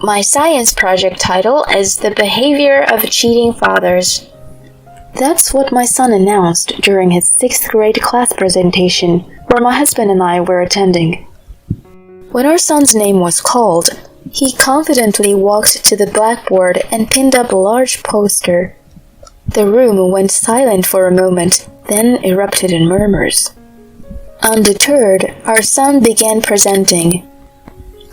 My science project title is The Behavior of Cheating Fathers. That's what my son announced during his 6th grade class presentation, where my husband and I were attending. When our son's name was called, he confidently walked to the blackboard and pinned up a large poster. The room went silent for a moment, then erupted in murmurs. Undeterred, our son began presenting.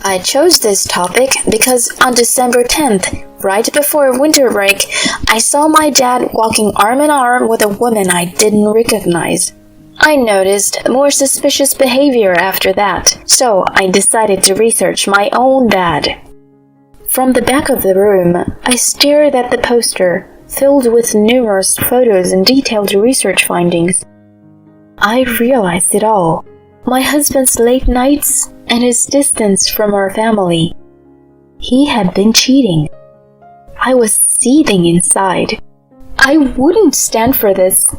I chose this topic because on December 10th, right before winter break, I saw my dad walking arm in arm with a woman I didn't recognize. I noticed more suspicious behavior after that, so I decided to research my own dad. From the back of the room, I stared at the poster, filled with numerous photos and detailed research findings. I realized it all. My husband's late nights and his distance from our family. He had been cheating. I was seething inside. I wouldn't stand for this.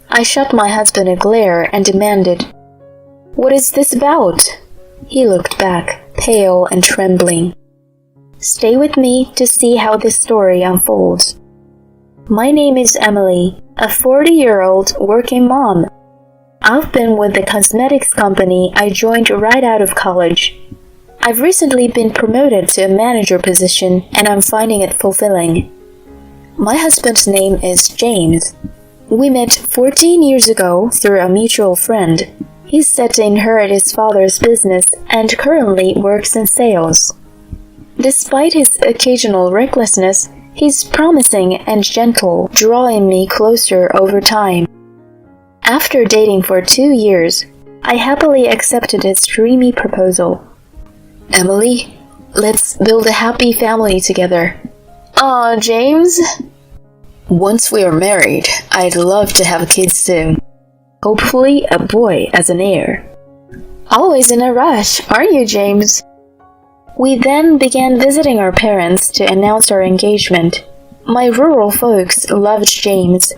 I shot my husband a glare and demanded, "What is this about?" He looked back, pale and trembling. Stay with me to see how this story unfolds. My name is Emily, a 40-year-old working mom. I've been with the cosmetics company I joined right out of college. I've recently been promoted to a manager position and I'm finding it fulfilling. My husband's name is James. We met 14 years ago through a mutual friend. He's set to inherit his father's business and currently works in sales. Despite his occasional recklessness, he's promising and gentle, drawing me closer over time. After dating for 2 years, I happily accepted his dreamy proposal. "Emily, let's build a happy family together." "Aw, James." "Once we are married, I'd love to have kids soon. Hopefully a boy as an heir." "Always in a rush, aren't you, James?" We then began visiting our parents to announce our engagement. My rural folks loved James.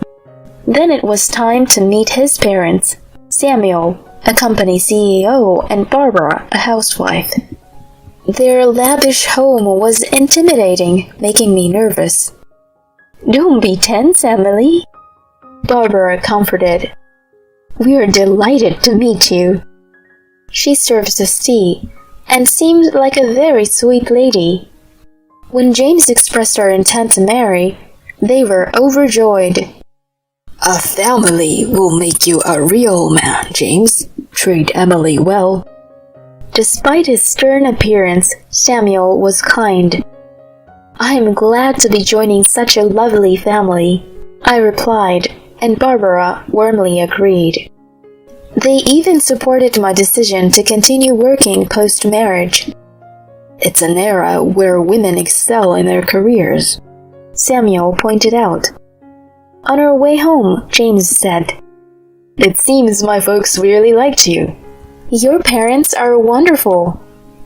Then it was time to meet his parents, Samuel, a company CEO, and Barbara, a housewife. Their lavish home was intimidating, making me nervous. "Don't be tense, Emily," Barbara comforted. "We're delighted to meet you." She serves us tea and seemed like a very sweet lady. When James expressed our intent to marry, they were overjoyed. "A family will make you a real man, James. Treat Emily well." Despite his stern appearance, Samuel was kind. "I'm glad to be joining such a lovely family," I replied, and Barbara warmly agreed. They even supported my decision to continue working post-marriage. "It's an era where women excel in their careers," Samuel pointed out. On our way home, James said, "It seems my folks really liked you. Your parents are wonderful.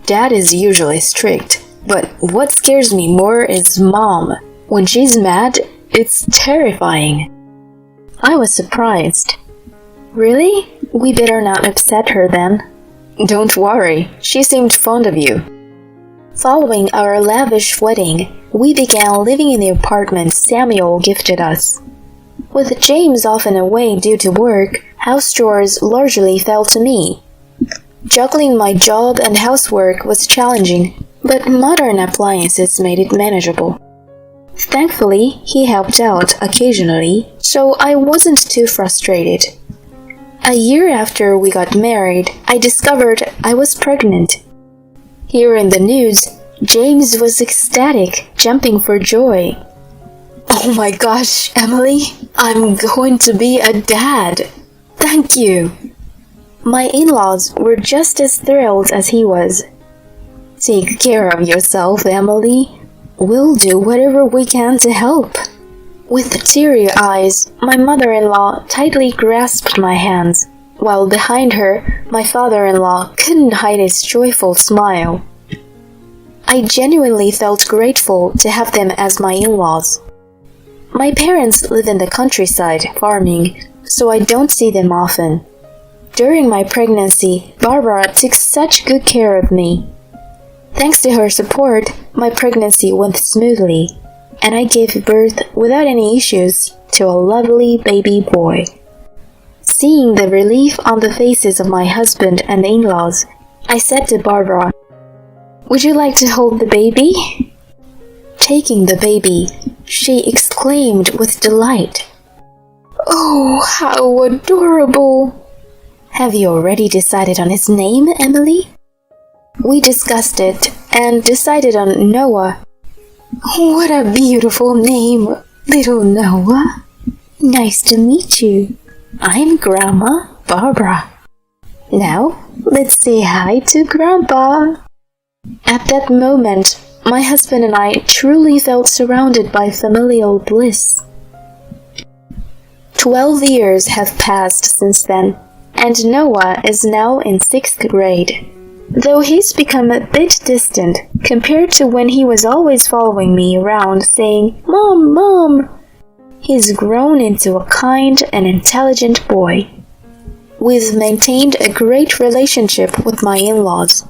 Dad is usually strict, but what scares me more is Mom. When she's mad, it's terrifying." I was surprised. "Really? We better not upset her then." "Don't worry, she seemed fond of you." Following our lavish wedding, we began living in the apartment Samuel gifted us. With James often away due to work, house chores largely fell to me. Juggling my job and housework was challenging, but modern appliances made it manageable. Thankfully, he helped out occasionally, so I wasn't too frustrated. A year after we got married, I discovered I was pregnant. Hearing the news, James was ecstatic, jumping for joy. "Oh my gosh, Emily, I'm going to be a dad. Thank you." My in-laws were just as thrilled as he was. "Take care of yourself, Emily. We'll do whatever we can to help." With teary eyes, my mother-in-law tightly grasped my hands, while behind her, my father-in-law couldn't hide his joyful smile. I genuinely felt grateful to have them as my in-laws. My parents live in the countryside, farming, so I don't see them often. During my pregnancy, Barbara took such good care of me. Thanks to her support, my pregnancy went smoothly, and I gave birth without any issues to a lovely baby boy. Seeing the relief on the faces of my husband and in-laws, I said to Barbara, "Would you like to hold the baby?" Taking the baby, she exclaimed with delight, "Oh, how adorable! Have you already decided on his name, Emily?" We discussed it and decided on Noah. "What a beautiful name, little Noah. Nice to meet you. I'm Grandma Barbara. Now, let's say hi to Grandpa." At that moment, my husband and I truly felt surrounded by familial bliss. 12 years have passed since then, and Noah is now in 6th grade. Though he's become a bit distant compared to when he was always following me around saying, "Mom, Mom," he's grown into a kind and intelligent boy. We've maintained a great relationship with my in-laws.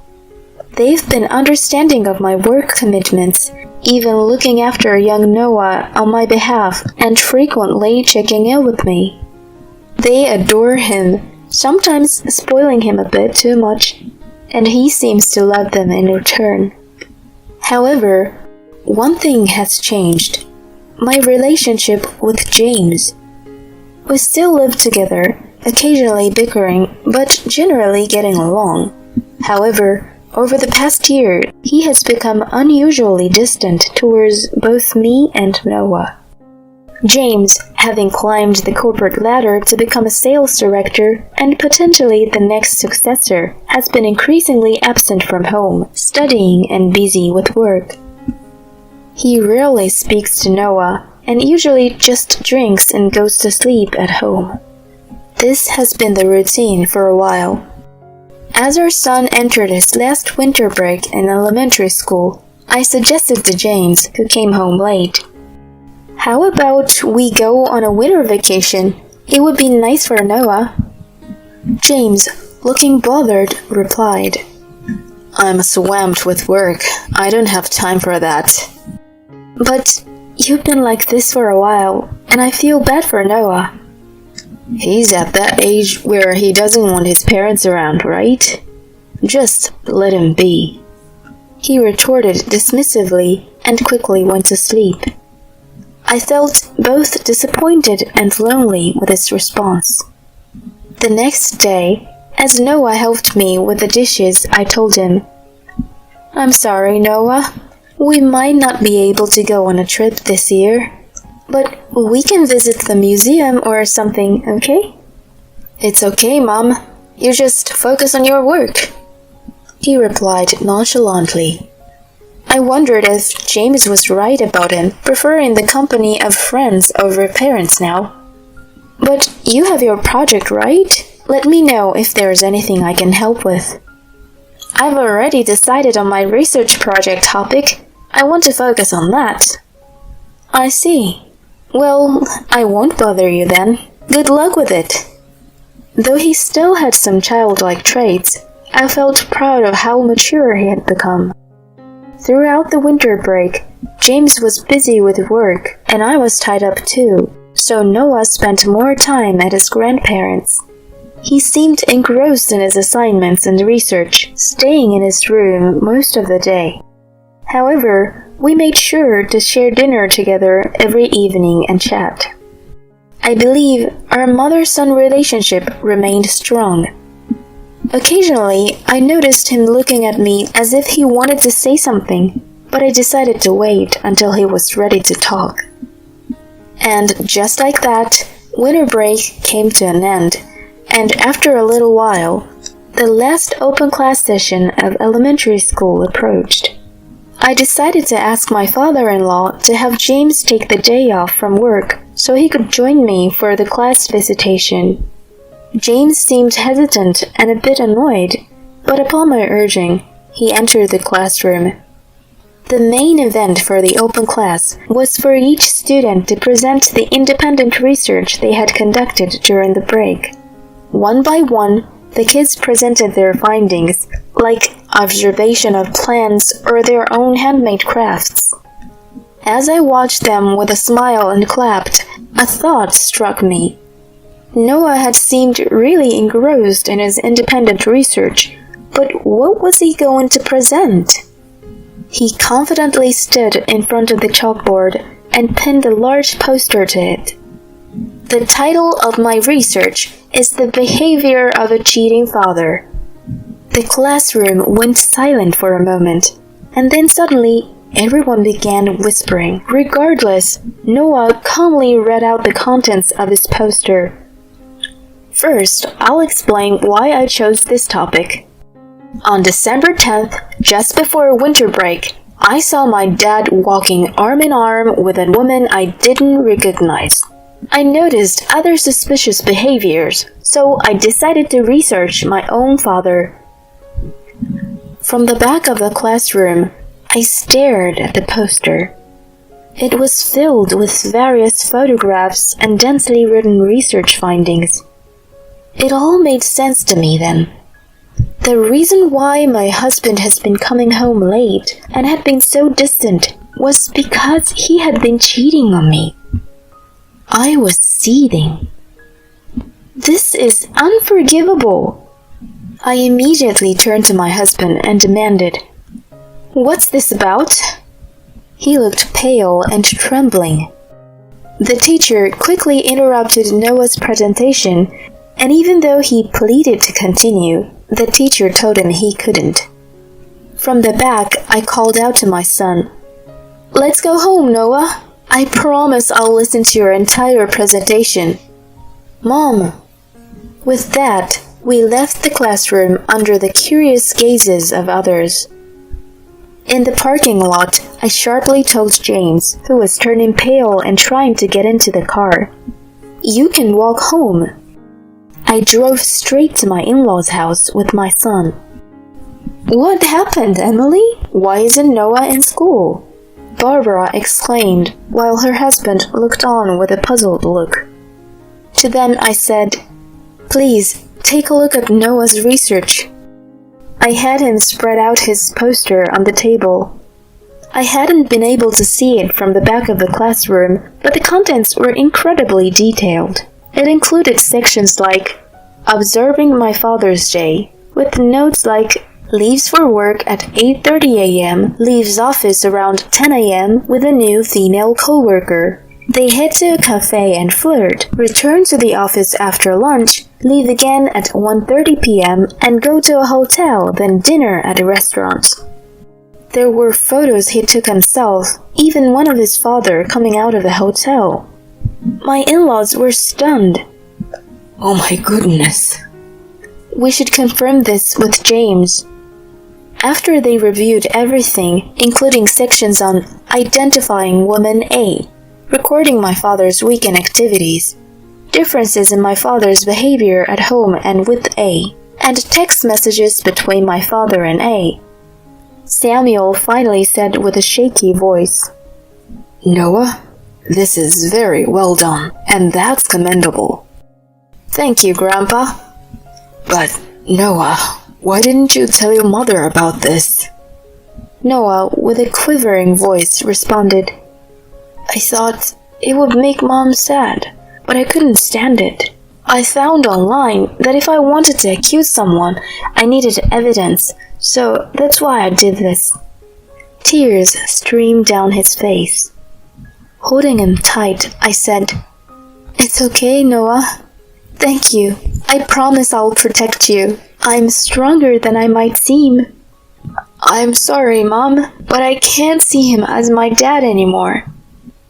They've been understanding of my work commitments, even looking after young Noah on my behalf and frequently checking in with me. They adore him, sometimes spoiling him a bit too much, and he seems to love them in return. However, one thing has changed: my relationship with James. We still live together, occasionally bickering, but generally getting along. However, over the past year, he has become unusually distant towards both me and Noah. James, having climbed the corporate ladder to become a sales director and potentially the next successor, has been increasingly absent from home, studying and busy with work. He rarely speaks to Noah and usually just drinks and goes to sleep at home. This has been the routine for a while. As our son entered his last winter break in elementary school, I suggested to James, who came home late, "How about we go on a winter vacation? It would be nice for Noah." James, looking bothered, replied, "I'm swamped with work. I don't have time for that." "But you've been like this for a while, and I feel bad for Noah." "He's at that age where he doesn't want his parents around, right? Just let him be," he retorted dismissively and quickly went to sleep. I felt both disappointed and lonely with his response. The next day, as Noah helped me with the dishes, I told him, "I'm sorry, Noah. We might not be able to go on a trip this year, but we can visit the museum or something, okay?" "It's okay, Mom. You just focus on your work," he replied nonchalantly. I wondered if James was right about him preferring the company of friends over parents now. "But you have your project, right? Let me know if there's anything I can help with." "I've already decided on my research project topic. I want to focus on that." "I see. Well, I won't bother you then. Good luck with it." Though he still had some childlike traits, I felt proud of how mature he had become. Throughout the winter break, James was busy with work, and I was tied up too, so Noah spent more time at his grandparents'. He seemed engrossed in his assignments and research, staying in his room most of the day. However, we made sure to share dinner together every evening and chat. I believe our mother-son relationship remained strong. Occasionally, I noticed him looking at me as if he wanted to say something, but I decided to wait until he was ready to talk. And just like that, winter break came to an end, and after a little while, the last open class session of elementary school approached. I decided to ask my father-in-law to have James take the day off from work so he could join me for the class visitation. James seemed hesitant and a bit annoyed, but upon my urging, he entered the classroom. The main event for the open class was for each student to present the independent research they had conducted during the break. One by one, The kids presented their findings, like observation of plants or their own handmade crafts. As I watched them with a smile and clapped, a thought struck me. Noah had seemed really engrossed in his independent research, but what was he going to present? He confidently stood in front of the chalkboard and pinned a large poster to it. The title of my research is The Behavior of a Cheating Father. The classroom went silent for a moment, and then suddenly everyone began whispering. Regardless, Noah calmly read out the contents of his poster. First, I'll explain why I chose this topic. On December 10th, just before winter break, I saw my dad walking arm in arm with a woman I didn't recognize. I noticed other suspicious behaviors, so I decided to research my own father. From the back of the classroom, I stared at the poster. It was filled with various photographs and densely written research findings. It all made sense to me then. The reason why my husband has been coming home late and had been so distant was because he had been cheating on me. I was seething. This is unforgivable. I immediately turned to my husband and demanded, "What's this about?" He looked pale and trembling. The teacher quickly interrupted Noah's presentation, and even though he pleaded to continue, the teacher told him he couldn't. From the back, I called out to my son, "Let's go home, Noah. I promise I'll listen to your entire presentation." "Mom." With that, we left the classroom under the curious gazes of others. In the parking lot, I sharply told James, who was turning pale and trying to get into the car, "You can walk home." I drove straight to my in-laws' house with my son. "What happened, Emily? Why isn't Noah in school?" Barbara exclaimed, while her husband looked on with a puzzled look. To them I said, "Please, take a look at Noah's research." I had him spread out his poster on the table. I hadn't been able to see it from the back of the classroom, but the contents were incredibly detailed. It included sections like Observing My Father's Day, with notes like leaves for work at 8:30 a.m., leaves office around 10 a.m. with a new female coworker. They head to a cafe and flirt, return to the office after lunch, leave again at 1:30 p.m. and go to a hotel, then dinner at a restaurant. There were photos he took himself, even one of his father coming out of the hotel. My in-laws were stunned. "Oh my goodness." We should confirm this with James. After they reviewed everything, including sections on identifying woman A, recording my father's weekend activities, differences in my father's behavior at home and with A, and text messages between my father and A, Samuel finally said with a shaky voice, "Noah, this is very well done, and that's commendable." "Thank you, Grandpa." "But, Noah, why didn't you tell your mother about this?" Noah, with a quivering voice, responded, "I thought it would make Mom sad, but I couldn't stand it. I found online that if I wanted to accuse someone, I needed evidence, so that's why I did this." Tears streamed down his face. Holding him tight, I said, "It's okay, Noah. Thank you. I promise I'll protect you. I'm stronger than I might seem." "I'm sorry, Mom, but I can't see him as my dad anymore."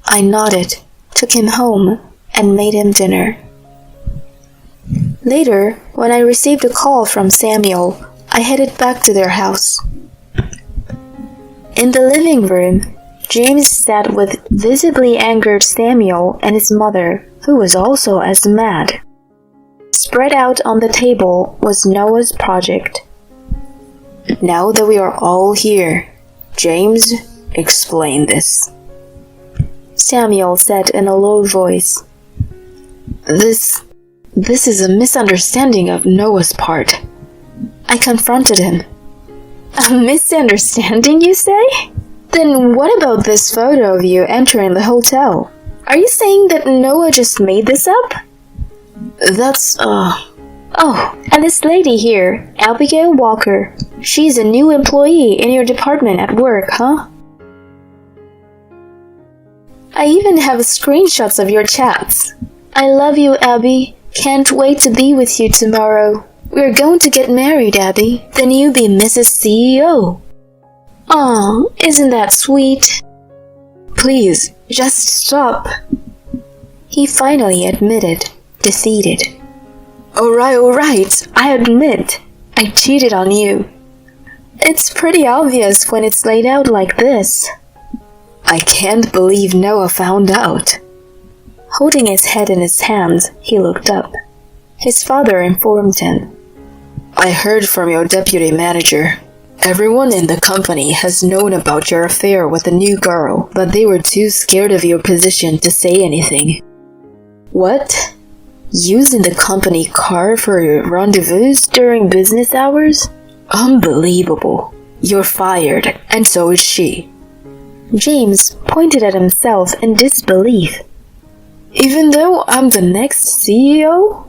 I nodded, took him home, and made him dinner. Later, when I received a call from Samuel, I headed back to their house. In the living room, James sat with visibly angered Samuel and his mother, who was also as mad. Spread out on the table was Noah's project. "Now that we are all here, James, explain this," Samuel said in a low voice. This is a misunderstanding of Noah's part. I confronted him. A misunderstanding, you say? Then what about this photo of you entering the hotel? Are you saying that Noah just made this up? Oh, and this lady here, Abigail Walker. She's a new employee in your department at work, huh? I even have screenshots of your chats. I love you, Abby. Can't wait to be with you tomorrow. We're going to get married, Abby. Then you'll be Mrs. CEO. Aw, isn't that sweet? Please, just stop. He finally admitted, defeated. Alright, I admit. I cheated on you. It's pretty obvious when it's laid out like this. I can't believe Noah found out. Holding his head in his hands, he looked up. His father informed him. I heard from your deputy manager. Everyone in the company has known about your affair with the new girl, but they were too scared of your position to say anything. What? Using the company car for your rendezvous during business hours? Unbelievable. You're fired, and so is she. James pointed at himself in disbelief. Even though I'm the next CEO?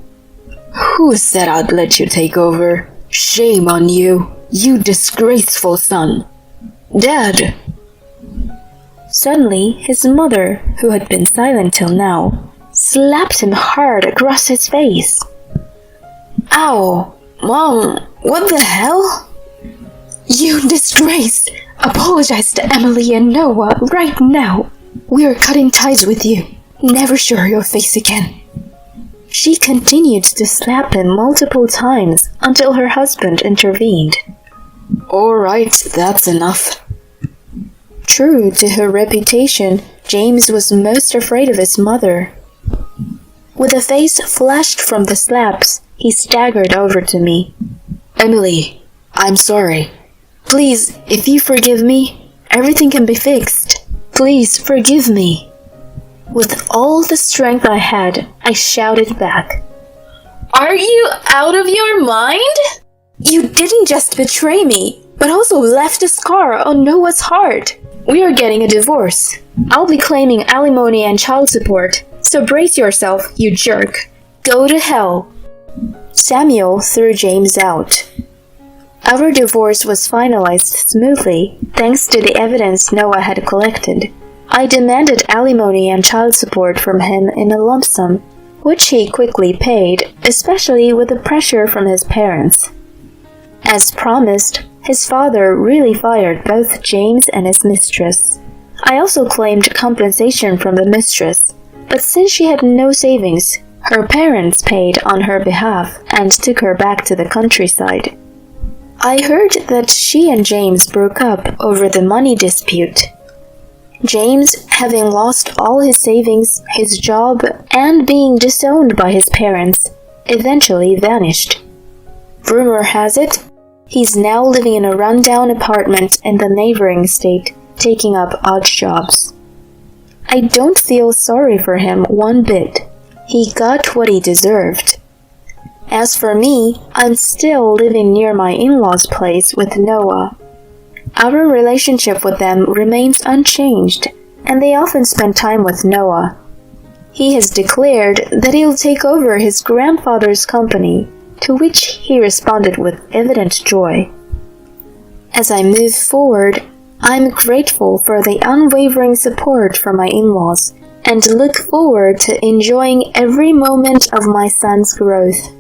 Who said I'd let you take over? Shame on you, you disgraceful son. Dad! Suddenly, his mother, who had been silent till now, slapped him hard across his face. Ow! Mom, what the hell? You disgrace! Apologize to Emily and Noah right now. We are cutting ties with you. Never show your face again. She continued to slap him multiple times until her husband intervened. Alright, that's enough. True to her reputation, James was most afraid of his mother. With a face flushed from the slaps, he staggered over to me. Emily, I'm sorry. Please, if you forgive me, everything can be fixed. Please forgive me. With all the strength I had, I shouted back. Are you out of your mind? You didn't just betray me, but also left a scar on Noah's heart. We are getting a divorce. I'll be claiming alimony and child support, so brace yourself, you jerk. Go to hell. Samuel threw James out. Our divorce was finalized smoothly, thanks to the evidence Noah had collected. I demanded alimony and child support from him in a lump sum, which he quickly paid, especially with the pressure from his parents. As promised, his father really fired both James and his mistress. I also claimed compensation from the mistress, but since she had no savings, her parents paid on her behalf and took her back to the countryside. I heard that she and James broke up over the money dispute. James, having lost all his savings, his job, and being disowned by his parents, eventually vanished. Rumor has it, he's now living in a rundown apartment in the neighboring state, taking up odd jobs. I don't feel sorry for him one bit. He got what he deserved. As for me, I'm still living near my in-laws' place with Noah. Our relationship with them remains unchanged, and they often spend time with Noah. He has declared that he'll take over his grandfather's company, to which he responded with evident joy. As I move forward, I'm grateful for the unwavering support from my in-laws, and look forward to enjoying every moment of my son's growth.